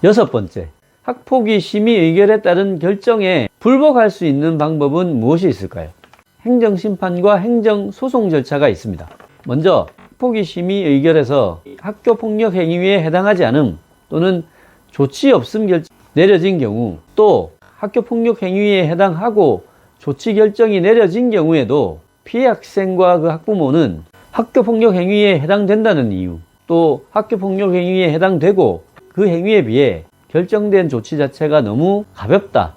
여섯 번째, 학폭위 심의 의결에 따른 결정에 불복할 수 있는 방법은 무엇이 있을까요? 행정심판과 행정소송 절차가 있습니다. 먼저 학폭위 심의 의결에서 학교폭력 행위에 해당하지 않음 또는 조치 없음 결정 내려진 경우, 또 학교폭력 행위에 해당하고 조치 결정이 내려진 경우에도 피해 학생과 그 학부모는 학교폭력 행위에 해당된다는 이유, 또 학교폭력 행위에 해당되고 그 행위에 비해 결정된 조치 자체가 너무 가볍다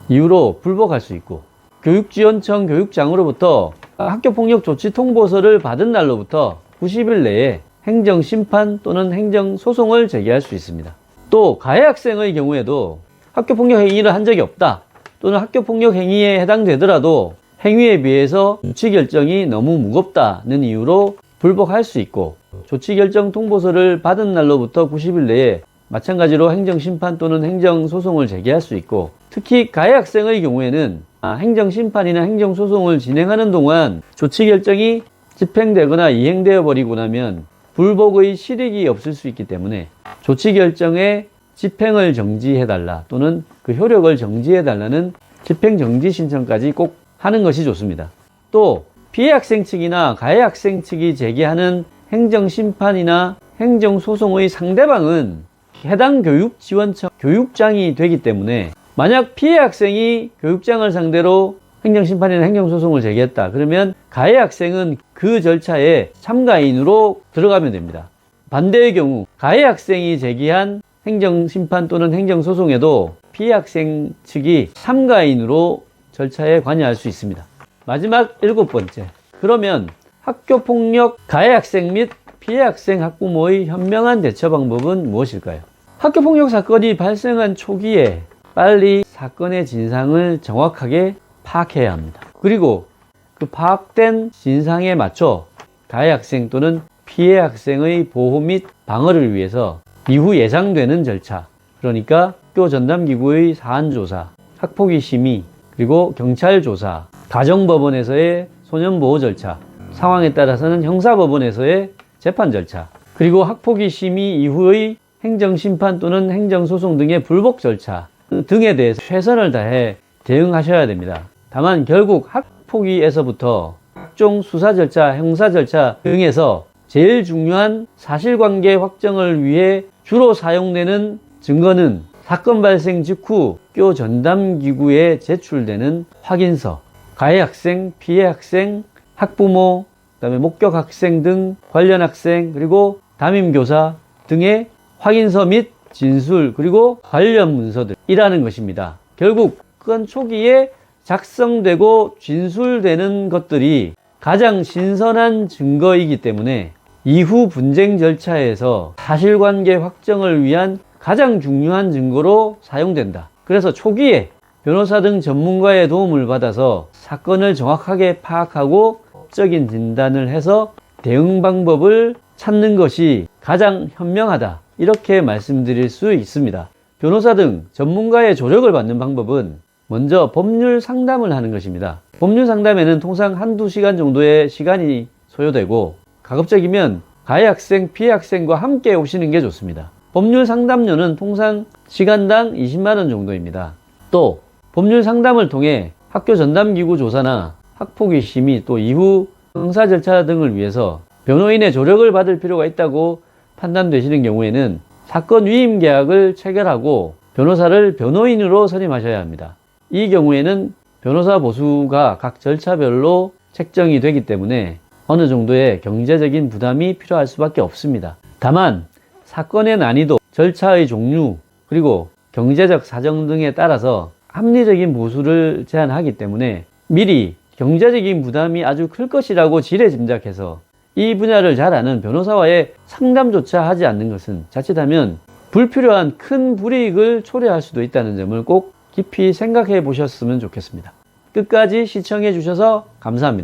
이유로 불복할 수 있고, 교육지원청 교육장으로부터 학교폭력 조치 통보서를 받은 날로부터 90일 내에 행정심판 또는 행정소송을 제기할 수 있습니다. 또 가해 학생의 경우에도 학교폭력 행위를 한 적이 없다 또는 학교폭력 행위에 해당되더라도 행위에 비해서 조치 결정이 너무 무겁다는 이유로 불복할 수 있고, 조치 결정 통보서를 받은 날로부터 90일 내에 마찬가지로 행정심판 또는 행정소송을 제기할 수 있고, 특히 가해 학생의 경우에는 행정심판이나 행정소송을 진행하는 동안 조치 결정이 집행되거나 이행되어 버리고 나면 불복의 실익이 없을 수 있기 때문에 조치 결정의 집행을 정지해달라 또는 그 효력을 정지해달라는 집행정지 신청까지 꼭 하는 것이 좋습니다. 또 피해 학생 측이나 가해 학생 측이 제기하는 행정심판이나 행정소송의 상대방은 해당 교육지원청 교육장이 되기 때문에, 만약 피해 학생이 교육장을 상대로 행정심판이나 행정소송을 제기했다 그러면 가해 학생은 그 절차에 참가인으로 들어가면 됩니다. 반대의 경우 가해 학생이 제기한 행정심판 또는 행정소송에도 피해 학생 측이 참가인으로 절차에 관여할 수 있습니다. 마지막 일곱 번째, 그러면 학교폭력 가해 학생 및 피해 학생 학부모의 현명한 대처 방법은 무엇일까요? 학교폭력 사건이 발생한 초기에 빨리 사건의 진상을 정확하게 파악해야 합니다. 그리고 그 파악된 진상에 맞춰 가해 학생 또는 피해 학생의 보호 및 방어를 위해서 이후 예상되는 절차, 그러니까 학교 전담기구의 사안조사, 학폭위 심의, 그리고 경찰 조사, 가정법원에서의 소년보호 절차, 상황에 따라서는 형사법원에서의 재판 절차, 그리고 학폭위 심의 이후의 행정심판 또는 행정소송 등의 불복 절차 등에 대해서 최선을 다해 대응하셔야 됩니다. 다만 결국 학폭위에서부터 각종 수사 절차, 형사 절차 등에서 제일 중요한 사실관계 확정을 위해 주로 사용되는 증거는 사건 발생 직후 학교 전담기구에 제출되는 확인서, 가해 학생, 피해 학생, 학부모, 그다음에 목격 학생 등 관련 학생, 그리고 담임교사 등의 확인서 및 진술, 그리고 관련 문서들이라는 것입니다. 결국 건 초기에 작성되고 진술되는 것들이 가장 신선한 증거이기 때문에 이후 분쟁 절차에서 사실관계 확정을 위한 가장 중요한 증거로 사용된다. 그래서 초기에 변호사 등 전문가의 도움을 받아서 사건을 정확하게 파악하고 법적인 진단을 해서 대응 방법을 찾는 것이 가장 현명하다, 이렇게 말씀드릴 수 있습니다. 변호사 등 전문가의 조력을 받는 방법은 먼저 법률 상담을 하는 것입니다. 법률 상담에는 통상 한두 시간 정도의 시간이 소요되고, 가급적이면 가해 학생, 피해 학생과 함께 오시는 게 좋습니다. 법률 상담료는 통상 시간당 20만 원 정도입니다. 또 법률 상담을 통해 학교 전담기구 조사나 학폭위 심의, 또 이후 형사 절차 등을 위해서 변호인의 조력을 받을 필요가 있다고 판단되시는 경우에는 사건 위임 계약을 체결하고 변호사를 변호인으로 선임하셔야 합니다. 이 경우에는 변호사 보수가 각 절차별로 책정이 되기 때문에 어느 정도의 경제적인 부담이 필요할 수밖에 없습니다. 다만 사건의 난이도, 절차의 종류, 그리고 경제적 사정 등에 따라서 합리적인 보수를 제한하기 때문에 미리 경제적인 부담이 아주 클 것이라고 지레짐작해서 이 분야를 잘 아는 변호사와의 상담조차 하지 않는 것은 자칫하면 불필요한 큰 불이익을 초래할 수도 있다는 점을 꼭 깊이 생각해 보셨으면 좋겠습니다. 끝까지 시청해 주셔서 감사합니다.